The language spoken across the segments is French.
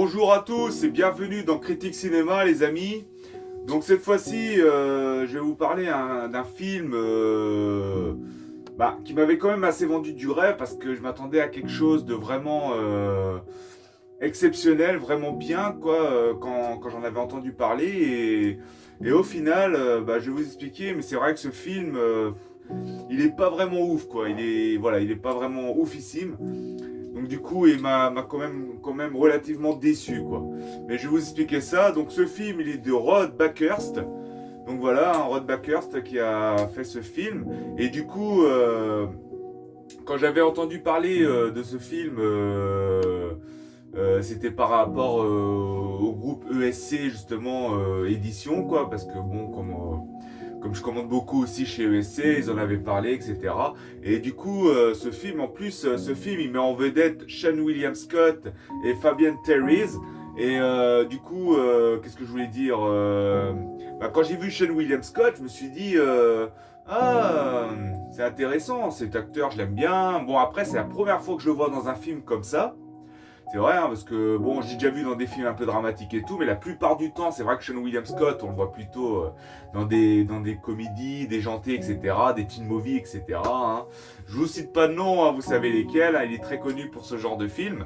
Bonjour à tous et bienvenue dans Critique Cinéma les amis. Donc cette fois-ci, je vais vous parler d'un film qui m'avait quand même assez vendu du rêve parce que je m'attendais à quelque chose de vraiment exceptionnel, vraiment bien quoi, quand j'en avais entendu parler et au final, je vais vous expliquer, mais c'est vrai que ce film, il est pas vraiment ouf quoi, il est pas vraiment oufissime. Donc du coup, il m'a quand même relativement déçu, quoi. Mais je vais vous expliquer ça. Donc ce film, il est de Rod Bakhurst. Donc voilà, Rod Bakhurst qui a fait ce film. Et du coup, quand j'avais entendu parler de ce film, c'était par rapport au groupe ESC, justement, édition, quoi. Parce que bon, comme je commande beaucoup aussi chez ESC, ils en avaient parlé, etc. Et du coup, ce film, en plus, ce film, il met en vedette Sean William Scott et Fabian Terries. Et du coup, qu'est-ce que je voulais dire quand j'ai vu Sean William Scott, je me suis dit, ah, c'est intéressant, cet acteur, je l'aime bien. Bon, après, c'est la première fois que je le vois dans un film comme ça. C'est vrai, hein, parce que bon, j'ai déjà vu dans des films un peu dramatiques et tout, mais la plupart du temps, c'est vrai que Sean William Scott, on le voit plutôt dans des comédies, des jantés, etc., des teen movies, etc. Hein. Je vous cite pas de nom, hein, vous savez lesquels, hein, il est très connu pour ce genre de film.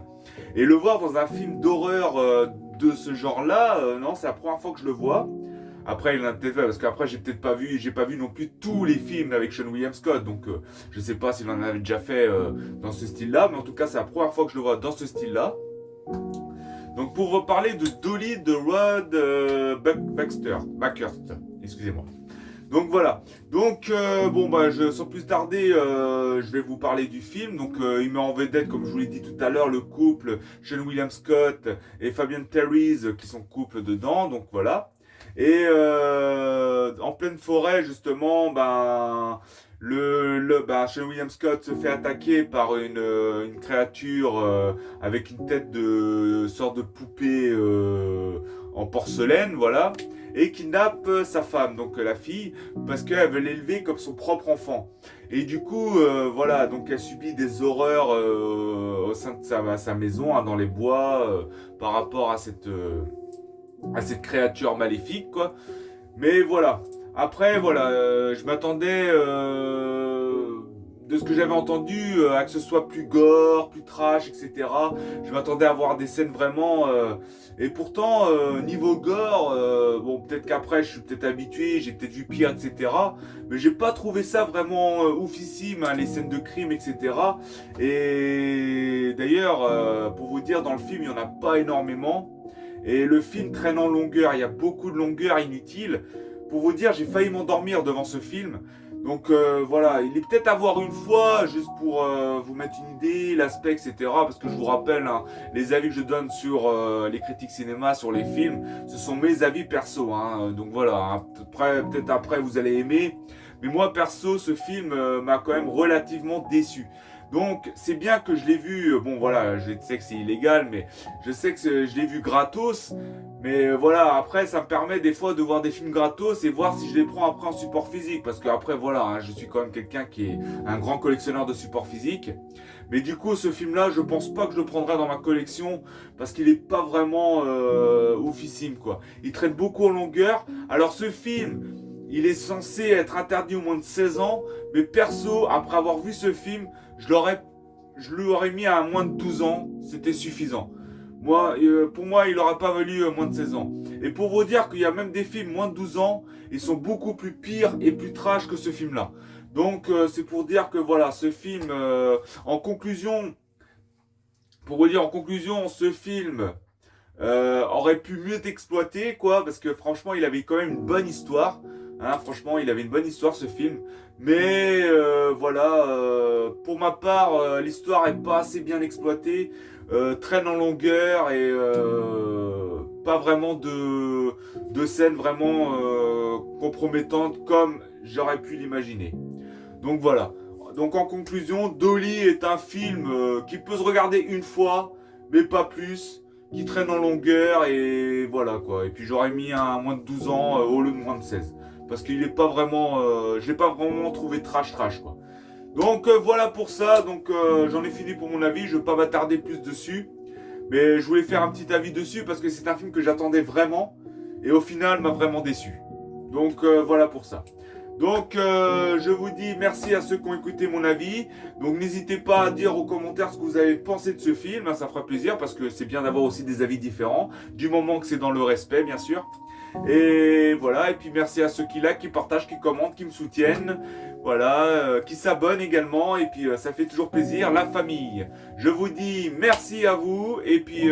Et le voir dans un film d'horreur de ce genre-là, non, c'est la première fois que je le vois. Après, il en a peut-être fait, parce qu'après, j'ai pas vu non plus tous les films avec Sean William Scott, donc je sais pas s'il en avait déjà fait dans ce style-là, mais en tout cas, c'est la première fois que je le vois dans ce style-là. Donc, pour vous parler de Dolly de Rod Bakhurst, excusez-moi. Donc voilà. Donc sans plus tarder, je vais vous parler du film. Donc il met en vedette, comme je vous l'ai dit tout à l'heure, le couple Sean William Scott et Fabian Terries qui sont couple dedans. Donc voilà. Et en pleine forêt, justement, Sean William Scott se fait attaquer par une créature avec une tête de sorte de poupée en porcelaine, voilà, et kidnappe sa femme, donc la fille, parce qu'elle veut l'élever comme son propre enfant. Et du coup, voilà, donc elle subit des horreurs au sein de sa maison, hein, dans les bois, par rapport à cette créature maléfique, quoi. Mais voilà. Après, voilà, je m'attendais, de ce que j'avais entendu, à que ce soit plus gore, plus trash, etc. Je m'attendais à voir des scènes vraiment... et pourtant, niveau gore, bon, peut-être qu'après, je suis peut-être habitué, j'ai peut-être vu pire, etc. Mais j'ai pas trouvé ça vraiment oufissime, hein, les scènes de crime, etc. Et d'ailleurs, pour vous dire, dans le film, il n'y en a pas énormément. Et le film traîne en longueur, il y a beaucoup de longueurs inutiles. Pour vous dire, j'ai failli m'endormir devant ce film. Donc voilà, il est peut-être à voir une fois, juste pour vous mettre une idée, l'aspect, etc. Parce que je vous rappelle, hein, les avis que je donne sur les critiques cinéma, sur les films, ce sont mes avis perso. Hein. Donc voilà, hein, peut-être après vous allez aimer. Mais moi perso, ce film m'a quand même relativement déçu. Donc c'est bien que je l'ai vu, bon voilà, je sais que c'est illégal, mais je sais que je l'ai vu gratos, mais voilà, après ça me permet des fois de voir des films gratos et voir si je les prends après en support physique, parce que après voilà, hein, je suis quand même quelqu'un qui est un grand collectionneur de supports physiques, mais du coup ce film-là, je pense pas que je le prendrai dans ma collection, parce qu'il est pas vraiment oufissime quoi. Il traîne beaucoup en longueur, alors ce film... Il est censé être interdit au moins de 16 ans, mais perso, après avoir vu ce film, je l'aurais mis à moins de 12 ans, c'était suffisant. Moi, pour moi, il n'aurait pas valu moins de 16 ans. Et pour vous dire qu'il y a même des films moins de 12 ans, ils sont beaucoup plus pires et plus trash que ce film-là. Donc, c'est pour dire que voilà, ce film, en conclusion, pour vous dire en conclusion, ce film aurait pu mieux être exploité, quoi, parce que franchement, il avait quand même une bonne histoire. Hein, franchement, il avait une bonne histoire ce film. Mais voilà, pour ma part, l'histoire est pas assez bien exploitée, traîne en longueur et pas vraiment de scènes vraiment compromettantes comme j'aurais pu l'imaginer. Donc voilà. Donc en conclusion, Dolly est un film qui peut se regarder une fois, mais pas plus, qui traîne en longueur et voilà quoi. Et puis j'aurais mis un moins de 12 ans au lieu de moins de 16. Parce qu'il est pas vraiment, je l'ai pas vraiment trouvé trash quoi. Donc voilà pour ça, donc j'en ai fini pour mon avis, je ne vais pas m'attarder plus dessus. Mais je voulais faire un petit avis dessus parce que c'est un film que j'attendais vraiment et au final m'a vraiment déçu. Donc voilà pour ça. Donc je vous dis merci à ceux qui ont écouté mon avis. Donc n'hésitez pas à dire aux commentaires ce que vous avez pensé de ce film, hein, ça fera plaisir parce que c'est bien d'avoir aussi des avis différents, du moment que c'est dans le respect bien sûr. Et voilà, et puis merci à ceux qui likent, qui partagent, qui commentent, qui me soutiennent, voilà, qui s'abonnent également, et puis ça fait toujours plaisir, la famille. Je vous dis merci à vous, et puis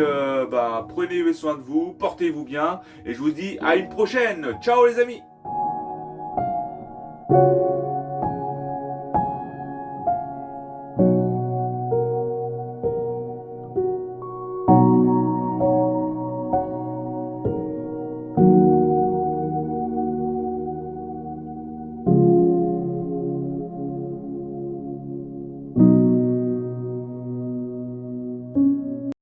prenez soin de vous, portez-vous bien, et je vous dis à une prochaine. Ciao les amis!